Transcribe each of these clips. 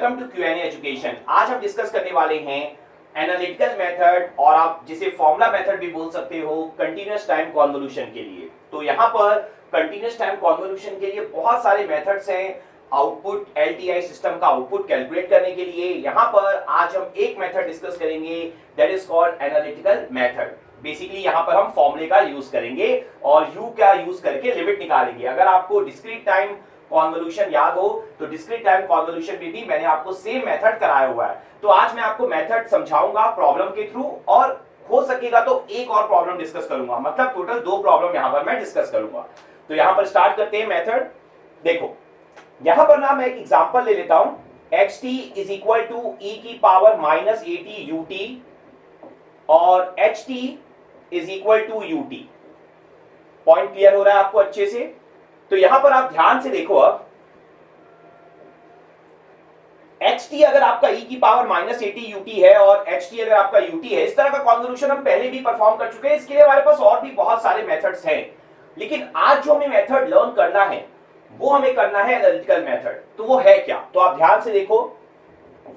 Welcome to Q&A education. आज हम discuss करने वाले हैं एनालिटिकल मेथड, और आप जिसे फॉर्मूला मेथड भी बोल सकते हो, कंटीन्यूअस टाइम कॉन्वोल्यूशन के लिए। तो यहाँ पर कंटीन्यूअस टाइम कॉन्वोल्यूशन के लिए बहुत सारे मेथड्स हैं आउटपुट एलटीआई सिस्टम का आउटपुट कैलकुलेट करने के लिए। यहाँ पर आज हम एक मेथड डिस्कस करेंगे that is called analytical method. Basically यहाँ पर हम फॉर्मूले का यूज करेंगे और यू का यूज करके लिमिट निकालेंगे। अगर आपको डिस्क्रीट टाइम कॉन्वोल्यूशन याद हो तो डिस्क्रीट टाइम कॉन्वोल्यूशन में भी मैंने आपको सेम मेथड कराया हुआ है। तो आज मैं आपको मेथड समझाऊंगा प्रॉब्लम के थ्रू, और हो सकेगा तो एक और प्रॉब्लम डिस्कस करूंगा, मतलब टोटल 2 प्रॉब्लम यहां पर मैं डिस्कस करूंगा। तो यहां पर स्टार्ट करते हैं मेथड। देखो यहां पर ना मैं एक एग्जांपल ले लेता हूं, xt is equal to e की पावर माइनस एटी यूटी और ht is equal to U T. Point clear हो रहा है आपको अच्छे से? तो यहां पर आप ध्यान से देखो, अब xt अगर आपका e की पावर माइनस एटी यूटी है और ht अगर आपका ut है, इस तरह का कॉन्वोल्यूशन हम पहले भी परफॉर्म कर चुके हैं। इसके लिए हमारे पास और भी बहुत सारे मेथड्स हैं, लेकिन आज जो हमें मेथड लर्न करना है वो हमें करना है एनालिटिकल मेथड। तो वो है क्या? तो आप ध्यान से देखो,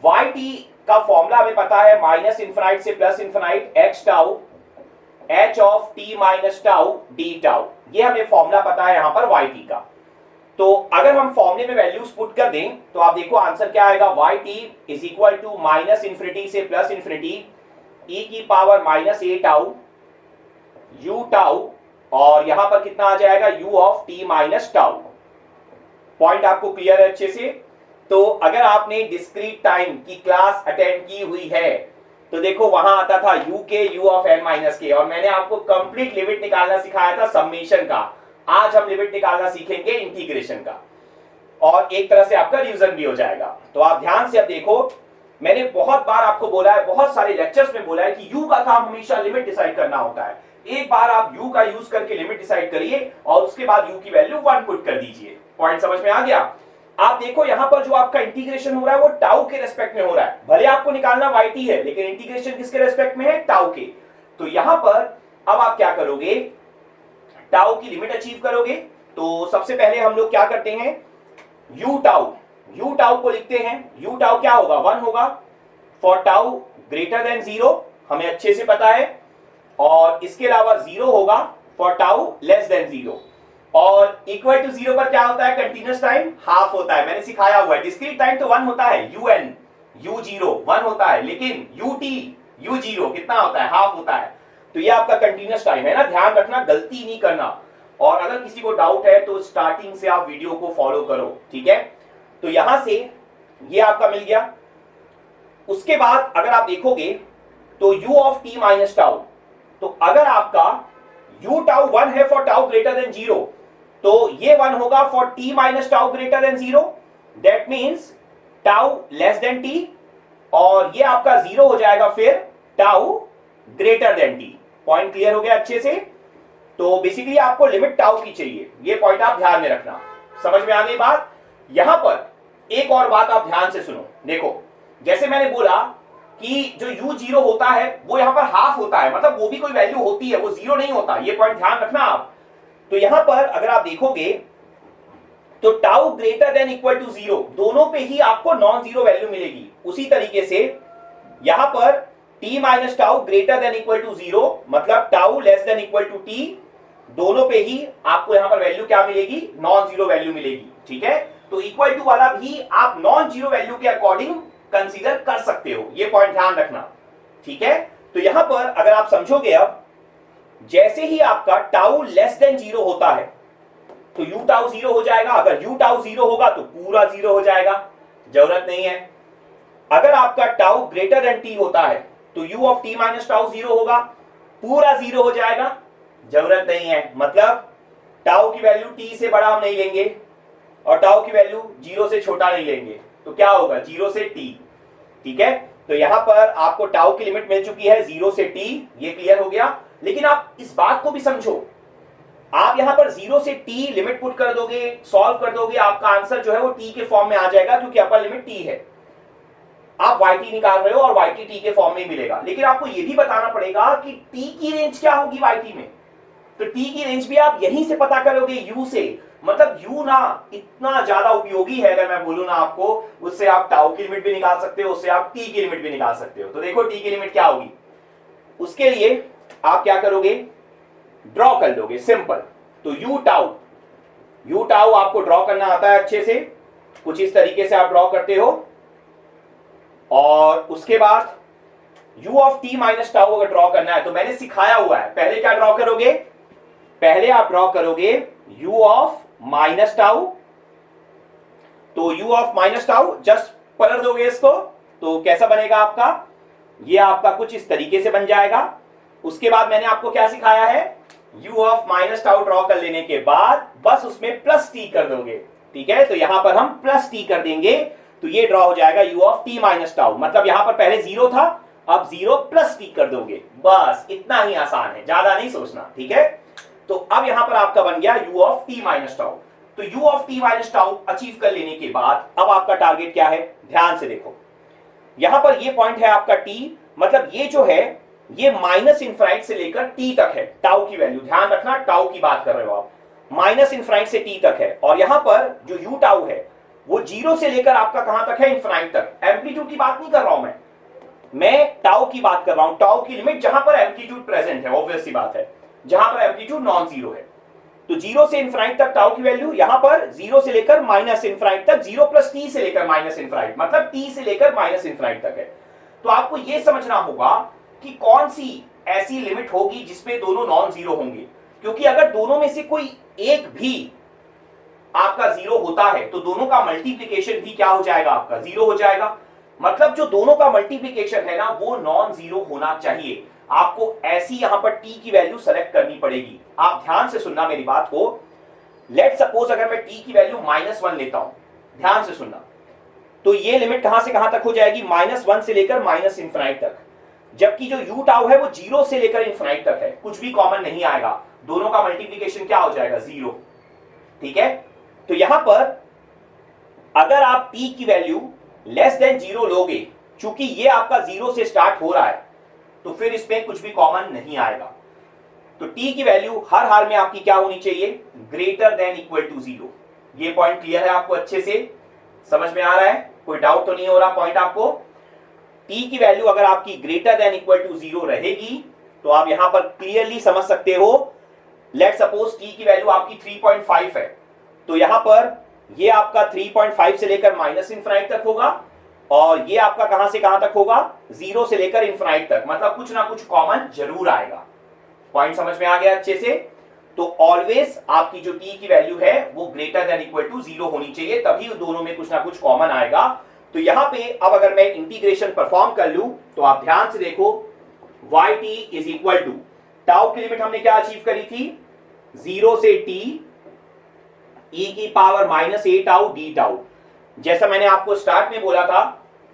yt का फॉर्मूला हमें पता है माइनस इंफिनाइट से plus infinite x tau h of t minus tau d tau, ये हमें फॉर्मूला पता है यहां पर yt का। तो अगर हम फॉर्मूले में वैल्यूज पुट कर दें तो आप देखो आंसर क्या आएगा, yt is equal to minus infinity से प्लस इंफिनिटी e की power minus A tau u tau, और यहां पर कितना आ जाएगा u of t minus tau. Point आपको क्लियर है अच्छे से? तो अगर आपने डिस्क्रीट टाइम की क्लास अटेंड की हुई है तो देखो वहां आता था u के u ऑफ n माइनस के, और मैंने आपको कंप्लीट लिमिट निकालना सिखाया था समेशन का। आज हम लिमिट निकालना सीखेंगे इंटीग्रेशन का, और एक तरह से आपका रिवीजन भी हो जाएगा। तो आप ध्यान से अब देखो, मैंने बहुत बार आपको बोला है, बहुत सारे लेक्चर्स में बोला है कि u का काम हमेशा लिमिट डिसाइड करना होता है। एक बार आप u का यूज करके लिमिट डिसाइड करिए और उसके बाद u की वैल्यू 1 पुट कर दीजिए। पॉइंट समझ में आ गया? आप देखो यहां पर जो आपका इंटीग्रेशन हो रहा है वो टाउ के रेस्पेक्ट में हो रहा है। भले आपको निकालना yt है, लेकिन इंटीग्रेशन किसके रेस्पेक्ट में है? टाउ के। तो यहां पर अब आप क्या करोगे, टाउ की लिमिट अचीव करोगे। तो सबसे पहले हम लोग क्या करते हैं, u टाउ को लिखते हैं। u टाउ क्या होगा? 1 होगा फॉर टाउ ग्रेटर देन 0, हमें अच्छे से पता है, और इसके अलावा 0 होगा फॉर टाउ लेस देन 0, और इक्वल टू 0 पर क्या होता है? कंटीन्यूअस टाइम हाफ होता है, मैंने सिखाया हुआ है। डिस्क्रीट टाइम तो 1 होता है, u0 1 होता है, लेकिन u0 कितना होता है? हाफ होता है। तो ये आपका कंटीन्यूअस टाइम है ना, ध्यान रखना, गलती नहीं करना। और अगर किसी को डाउट है तो स्टार्टिंग से आप वीडियो को फॉलो करो, ठीक है? तो यहां से ये आपका मिल गया। उसके बाद अगर आप देखोगे तो u of t minus tau, तो अगर आपका u टाउ 1 है फॉर टाउ ग्रेटर देन 0, तो ये 1 होगा for t minus tau greater then 0, that means tau less then t, और ये आपका 0 हो जाएगा फिर tau greater then t। Point clear हो गया अच्छे से? तो बेसिकली आपको लिमिट टाउ की चाहिए, ये पॉइंट आप ध्यान में रखना। समझ में आ गई बात? यहां पर एक और बात आप ध्यान से सुनो। देखो जैसे मैंने बोला कि जो u0 होता है वो यहां पर हाफ होता है, मतलब वो भी कोई वैल्यू होती है, वो 0 नहीं होता, ये पॉइंट ध्यान रखना आप। तो यहां पर अगर आप देखोगे तो tau greater than equal to 0 दोनों पे ही आपको नॉन जीरो वैल्यू मिलेगी। उसी तरीके से यहां पर t minus tau greater than equal to 0, मतलब tau less than equal to t, दोनों पे ही आपको यहां पर वैल्यू क्या मिलेगी? नॉन जीरो वैल्यू मिलेगी, ठीक है? तो इक्वल टू वाला भी आप नॉन जीरो वैल्यू के अकॉर्डिंग कंसीडर कर सकते हो, ये पॉइंट ध्यान रखना, ठीक है? तो यहां पर अगर आप समझोगे, अब जैसे ही आपका टाउ लेस देन 0 होता है तो u टाउ 0 हो जाएगा। अगर u टाउ 0 होगा तो पूरा 0 हो जाएगा, जरूरत नहीं है। अगर आपका टाउ ग्रेटर देन t होता है तो u of t minus tau 0 होगा, पूरा 0 हो जाएगा, जरूरत नहीं है। मतलब टाउ की वैल्यू t से बड़ा हम नहीं लेंगे और टाउ की वैल्यू 0 से छोटा नहीं लेंगे, तो क्या होगा? 0 से t, ठीक है? तो यहां पर आपको टाउ की लिमिट मिल चुकी है 0 से t, ये क्लियर हो गया। लेकिन आप इस बात को भी समझो, आप यहां पर 0 से t लिमिट पुट कर दोगे, सॉल्व कर दोगे, आपका आंसर जो है वो t के फॉर्म में आ जाएगा, क्योंकि अपर लिमिट t है। आप yt निकाल रहे हो और yt t के फॉर्म में मिलेगा, लेकिन आपको यह भी बताना पड़ेगा कि t की रेंज क्या होगी yt में। तो टी की रेंज भी आप यहीं से पता करोगे, यू से। मतलब यू ना इतना ज्यादा उपयोगी है, अगर मैं बोलूं ना आपको, उससे आप टाउ की लिमिट भी निकाल सकते हो, उससे आप टी की लिमिट भी निकाल सकते हो। तो देखो टी की लिमिट क्या होगी, उसके लिए आप क्या करोगे, ड्रॉ कर लोगे, सिंपल। तो यू टाउ आपको ड्रॉ करना आता है अच्छे से, कुछ इस तरीके से आप ड्रॉ करते हो। और उसके बाद u of T minus tau अगर ड्रॉ करना है तो मैंने सिखाया हुआ है, पहले क्या ड्रॉ करोगे, पहले आप ड्रॉ करोगे u ऑफ माइनस टाउ। तो u of minus tau just पलट दोगे इसको, तो कैसा बनेगा आपका, ये आपका कुछ इस तरीके से बन जाएगा। उसके बाद मैंने आपको क्या सिखाया है, u of minus tau draw कर लेने के बाद बस उसमें प्लस टी कर दोगे, ठीक है। तो यहां पर हम प्लस टी कर देंगे, तो ये ड्रॉ हो जाएगा u of T minus tau. मतलब यहां पर पहले जीरो था, अब जीरो प्लस टी कर दोगे, बस इतना ही आसान है, ज्यादा नहीं सोचना, ठीक है। तो अब यहां पर आपका बन गया u of T minus tau. तो u of T minus tau achieve कर लेने के बाद अब आपका टारगेट क्या है, ध्यान से देखो, यहां पर ये पॉइंट है आपका t, मतलब ये जो है ये माइनस इनफाइनाइट से लेकर t तक है, टाउ की वैल्यू, ध्यान रखना टाउ की बात कर रहे हो आप, माइनस इनफाइनाइट से t तक है। और यहां पर जो u टाउ है वो जीरो से लेकर आपका कहां तक है, इनफाइनाइट तक। एम्पलीट्यूड की बात नहीं कर रहा हूं मैं टाउ की बात कर रहा हूं, टाउ की लिमिट जहां पर एम्पलीट्यूड प्रेजेंट है, ऑब्वियस सी बात है, जहां पर एम्पलीट्यूड नॉन जीरो है। तो जीरो से इनफाइनाइट तक टाउ की वैल्यू, यहां पर जीरो से लेकर माइनस इनफाइनाइट तक, जीरो प्लस टी से लेकर माइनस इनफाइनाइट, मतलब टी से लेकर माइनस इनफाइनाइट तक है। तो आपको यह समझना होगा कि कौन सी ऐसी लिमिट होगी जिसमें दोनों नॉन जीरो होंगे, क्योंकि अगर दोनों में से कोई एक भी आपका जीरो होता है तो दोनों का मल्टीप्लीकेशन भी क्या हो जाएगा, आपका जीरो हो जाएगा। मतलब जो दोनों का मल्टीप्लीकेशन है ना वो नॉन जीरो होना चाहिए। आपको ऐसी यहां पर टी की वैल्यू सेलेक्ट करनी पड़ेगी। आप ध्यान से सुनना मेरी बात को, लेट सपोज अगर मैं टी की वैल्यू -1 लेता हूं, ध्यान से सुनना, तो ये लिमिट कहां से कहां तक हो जाएगी, -1 से लेकर माइनस इनफाइनाइट तक। जबकि जो यू टाउ है वो जीरो से लेकर इनफाइनाइट तक है, कुछ भी कॉमन नहीं आएगा, दोनों का मल्टीप्लीकेशन क्या हो जाएगा, जीरो, ठीक है। तो यहां पर अगर आप टी की वैल्यू लेस देन जीरो लोगे, चूंकि ये आपका जीरो से स्टार्ट हो रहा है, तो फिर इसमें कुछ भी कॉमन नहीं आएगा। तो टी की वैल्यू हर हाल में आपकी क्या होनी चाहिए, greater than equal to zero. ये पॉइंट क्लियर है आपको, अच्छे से समझ में आ रहा है, कोई डाउट तो नहीं हो रहा पॉइंट आपको। टी की वैल्यू अगर आपकी greater than equal to zero रहेगी तो आप यहां पर क्लियरली समझ सकते हो। लेट सपोज टी की वैल्यू आपकी 3.5 है, तो यहां पर ये आपका 3.5 से लेकर माइनस इनफाइनाइट तक होगा, और ये आपका कहां से कहां तक होगा, जीरो से लेकर इनफाइनाइट तक, मतलब कुछ ना कुछ कॉमन जरूर आएगा। पॉइंट समझ में आ गया अच्छे से। तो ऑलवेज आपकी जो टी की वैल्यू है वो greater than equal to zero होनी चाहिए, तभी दोनों में कुछ ना कुछ कॉमन आएगा। तो यहां पे अब अगर मैं इंटीग्रेशन परफॉर्म कर लूं तो आप ध्यान से देखो, yt is equal to, tau की लिमिट हमने क्या अचीव करी थी, जीरो से t e की power -a tau D tau. जैसा मैंने आपको स्टार्ट में बोला था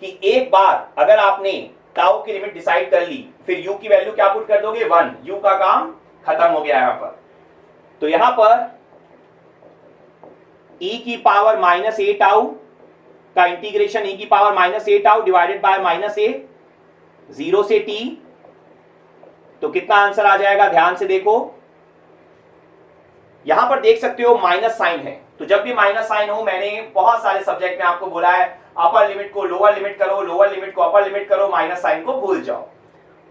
कि एक बार अगर आपने टाउ की लिमिट डिसाइड कर ली, फिर u की वैल्यू क्या पुट कर दोगे, 1, u का काम खत्म हो गया यहां पर। तो यहां पर e की पावर -a टाउ का इंटीग्रेशन, e की power -a tau divided by -a, zero से t, तो कितना आंसर आ जाएगा, ध्यान से देखो। यहां पर देख सकते हो माइनस साइन है, तो जब भी माइनस साइन हो, मैंने बहुत सारे सब्जेक्ट में आपको बोला है अपर लिमिट को लोअर लिमिट करो, लोअर लिमिट को अपर लिमिट करो, माइनस साइन को भूल जाओ।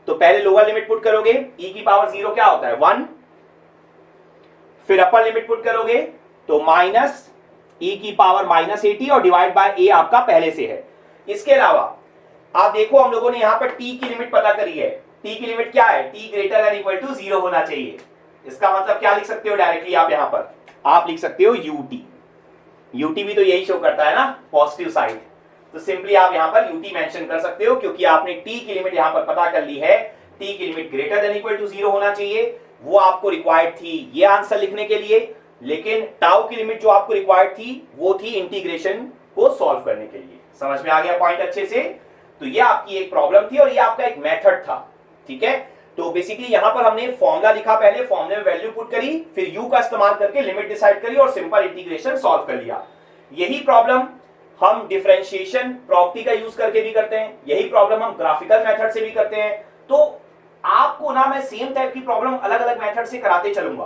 तो पहले लोअर लिमिट पुट करोगे, e की पावर 0 क्या होता है, 1, फिर अपर लिमिट पुट करोगे तो माइनस e की पावर -80 और डिवाइड बाय a आपका पहले से है। इसके अलावा आप देखो हम लोगों ने यहां पर t की लिमिट पता करी है, t की लिमिट क्या है, t greater than equal to 0 होना चाहिए। इसका मतलब क्या लिख सकते हो डायरेक्टली आप यहां पर, आप लिख सकते हो ut भी तो यही शो करता है ना, पॉजिटिव साइड। तो सिंपली आप यहां पर ut मेंशन कर सकते हो, क्योंकि आपने t की लिमिट यहां पर पता कर ली है, t की limit greater than equal to 0 होना चाहिए। वो आपको रिक्वायर्ड थी ये आंसर लिखने के लिए, लेकिन टाउ की लिमिट जो आपको रिक्वायर्ड थी वो थी इंटीग्रेशन को सॉल्व करने के लिए। समझ में आ गया पॉइंट अच्छे से। तो ये आपकी एक प्रॉब्लम थी और ये आपका एक मेथड था, ठीक है। तो बेसिकली यहां पर हमने फॉर्मूला लिखा, पहले फॉर्मूले में वैल्यू पुट करी, फिर u का इस्तेमाल करके लिमिट डिसाइड करी और सिंपल इंटीग्रेशन सॉल्व कर लिया। यही प्रॉब्लम हम डिफरेंशिएशन प्रॉपर्टी का यूज करके भी करते हैं, यही प्रॉब्लम हम ग्राफिकल मेथड से भी करते हैं। तो आपको ना मैं सेम टाइप की प्रॉब्लम अलग अलग मेथड से कराते चलूंगा,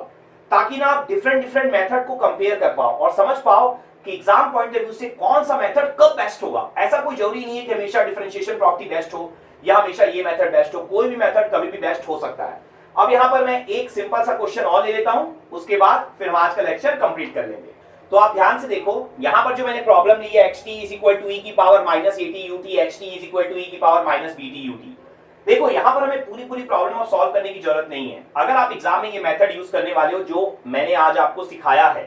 ताकि ना आप डिफरेंट डिफरेंट मेथड को कंपेयर कर पाओ और समझ पाओ कि एग्जाम पॉइंट ऑफ व्यू से कौन सा मेथड कब बेस्ट होगा। ऐसा कोई जरूरी नहीं है कि हमेशा डिफरेंशिएशन प्रॉपर्टी बेस्ट हो या हमेशा ये मेथड बेस्ट हो, कोई भी मेथड कभी भी बेस्ट हो सकता है। अब यहां पर मैं एक सिंपल सा क्वेश्चन और ले लेता हूं, उसके बाद फिर हम आज का लेक्चर कंप्लीट कर लेंगे। तो आप ध्यान से देखो, यहां पर जो मैंने प्रॉब्लम ली है xt is equal to e की power minus A T U T, xt is equal to e की पावर माइनस बीटी यूटी। देखो यहां पर हमें पूरी पूरी प्रॉब्लम को सॉल्व करने की जरूरत नहीं है। अगर आप एग्जाम में ये मेथड यूज करने वाले हो जो मैंने आज आपको सिखाया है,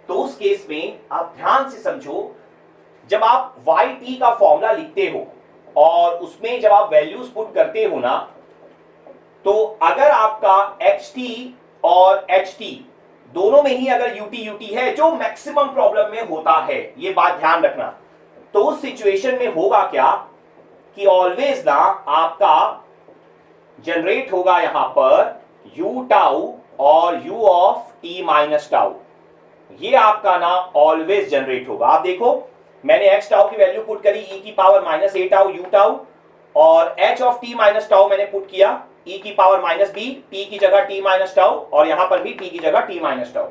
तो उस केस में आप ध्यान से समझो, जब आप yt का फॉर्मूला लिखते हो और उसमें जब आप वैल्यूज पुट करते हो ना, तो अगर आपका xt और ht दोनों में ही अगर ut है, जो मैक्सिमम प्रॉब्लम में होता है, ये बात ध्यान रखना, तो उस सिचुएशन में होगा क्या कि ऑलवेज ना आपका जनरेट होगा यहां पर u टाउ और u of t minus tau. ये आपका ना ऑलवेज जनरेट होगा। आप देखो मैंने x टाउ की वैल्यू पुट करी e की power minus A tau u tau, और h of t minus tau मैंने पुट किया e की पावर माइनस b, t की जगह t माइनस टाउ, और यहां पर भी t की जगह t माइनस टाउ।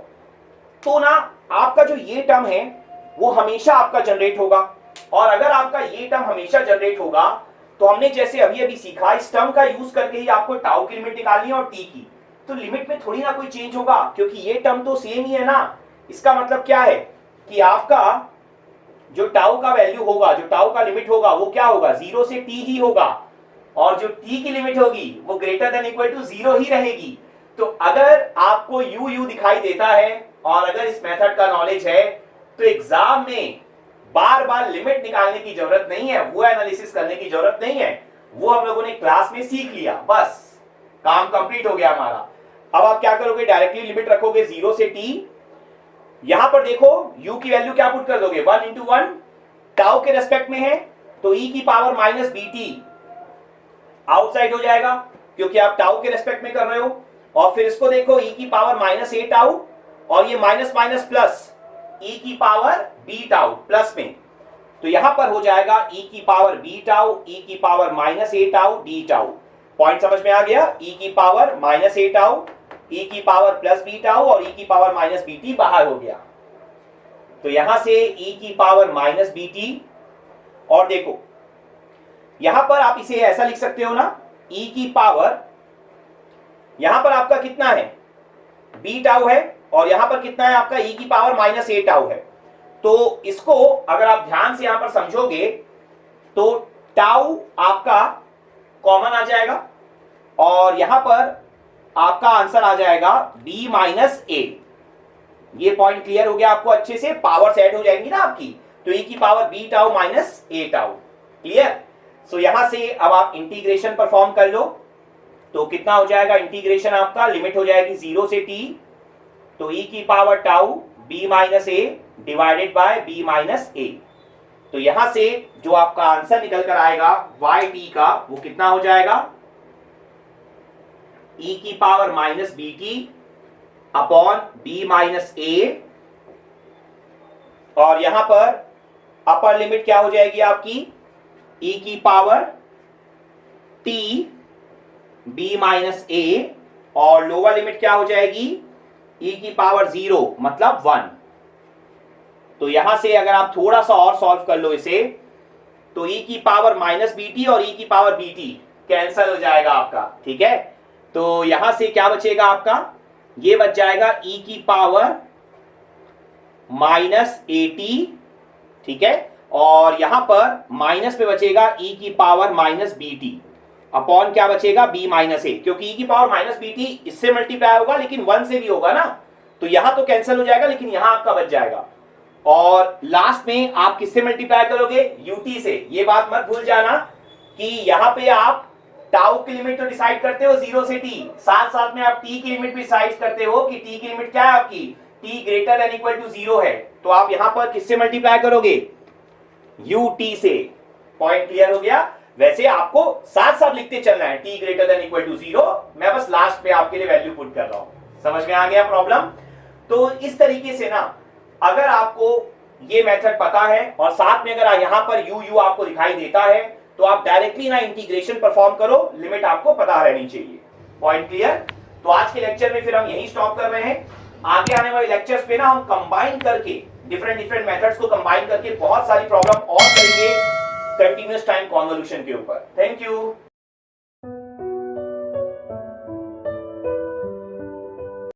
तो ना आपका जो ये टर्म है वो हमेशा आपका जनरेट होगा, और अगर आपका ये टर्म हमेशा जनरेट होगा तो हमने जैसे अभी अभी सीखा, इस टर्म का यूज करके ही आपको टाउ की लिमिट निकालनी है और t की, तो लिमिट में थोड़ी ना कोई चेंज होगा, क्योंकि ये टर्म तो सेम ही है ना। इसका मतलब क्या है कि आपका जो टाउ का वैल्यू होगा, जो टाउ का लिमिट होगा, वो क्या होगा, 0 से t ही होगा, और जो t की लिमिट होगी वो ग्रेटर देन इक्वल टू 0 ही रहेगी। तो अगर आपको u दिखाई देता है और अगर इस मेथड का नॉलेज है, तो एग्जाम में बार बार लिमिट निकालने की जरूरत नहीं है, वो एनालिसिस करने की जरूरत नहीं है, वो हम लोगों ने क्लास में सीख लिया, बस काम कंप्लीट हो गया हमारा। अब आप क्या करोगे, डायरेक्टली लिमिट रखोगे 0 से t। यहां पर देखो u की वैल्यू क्या पुट कर दोगे, 1 इंटू 1 टाउ के रेस्पेक्ट में है, तो e की पावर माइनस बीटी आउटसाइड हो जाएगा, क्योंकि आप टाउ के रेस्पेक्ट में कर रहे हो। और फिर इसको देखो e की पावर माइनस ए टाउ, और ये माइनस माइनस प्लस e की पावर b टाउ प्लस में, तो यहां पर हो जाएगा e की पावर b टाउ, e की power minus A tau d tau. Point समझ में आ गया, e की power minus A tau, e की पावर प्लस b टाउ, और e की पावर माइनस bt बाहर हो गया। तो यहां से e की पावर माइनस bt, और देखो यहां पर आप इसे ऐसा लिख सकते हो ना, e की पावर, यहां पर आपका कितना है, b टाउ है, और यहां पर कितना है आपका e की पावर माइनस ए टाउ है। तो इसको अगर आप ध्यान से यहां पर समझोगे, तो टाउ आपका कॉमन आ जाएगा, और यहां पर आपका आंसर आ जाएगा b माइनस ए। ये पॉइंट क्लियर हो गया आपको अच्छे से, पावर ऐड हो जाएंगी ना आपकी, तो e की power b tau minus A tau. Clear. सो यहां से अब आप इंटीग्रेशन परफॉर्म कर लो, तो कितना हो जाएगा इंटीग्रेशन आपका, लिमिट हो जाएगी 0 से t, तो e की power tau b minus A divided by b minus A. तो यहां से जो आपका आंसर निकल कर आएगा yt का, वो कितना हो जाएगा, e की power minus bt upon b minus A, और यहां पर अपर लिमिट क्या हो जाएगी आपकी, e की power t b minus A, और लोअर लिमिट क्या हो जाएगी, e की पावर 0 मतलब 1। तो यहां से अगर आप थोड़ा सा और सॉल्व कर लो इसे, तो e की पावर माइनस बीटी और e की पावर बीटी कैंसल हो जाएगा आपका। ठीक है, तो यहां से क्या बचेगा आपका, ये बच जाएगा e की पावर माइनस एटी। ठीक है, और यहां पर माइनस पे बचेगा e की पावर माइनस बीटी अपॉन क्या बचेगा, b माइनस ए, क्योंकि e की पावर माइनस बीटी इससे मल्टीप्लाई होगा लेकिन 1 से भी होगा ना, तो यहां तो कैंसिल हो जाएगा लेकिन यहां आपका बच जाएगा। और लास्ट में आप किससे मल्टीप्लाई करोगे, ut से। ये बात मत भूल जाना कि यहां पे आप टाउ की लिमिट तो डिसाइड करते हो 0 से t, साथ साथ में आप t की लिमिट भी डिसाइड करते हो कि t की लिमिट क्या है आपकी, t greater than equal to 0 है, तो आप यहां पर किससे मल्टीप्लाई करोगे, ut से। पॉइंट क्लियर हो गया। वैसे आपको साथ साथ लिखते चलना है, t greater than equal to 0, मैं बस लास्ट पे आपके लिए वैल्यू पुट कर रहा हूं। समझ में आ गया प्रॉब्लम। तो इस तरीके से ना, अगर आपको ये मेथड पता है और साथ में अगर यहां पर u आपको दिखाई देता है, तो आप डायरेक्टली ना इंटीग्रेशन परफॉर्म करो, लिमिट आपको पता रहनी चाहिए। Point clear? तो आज के लेक्चर में फिर हम यही स्टॉप कर रहे हैं। आगे आने वाले लेक्चर्स पे ना हम कंबाइन करके डिफरेंट मेथड्स को कंबाइन करके बहुत सारी प्रॉब्लम और करेंगे कंटीन्यूअस टाइम कॉन्वोल्यूशन के ऊपर। Thank you.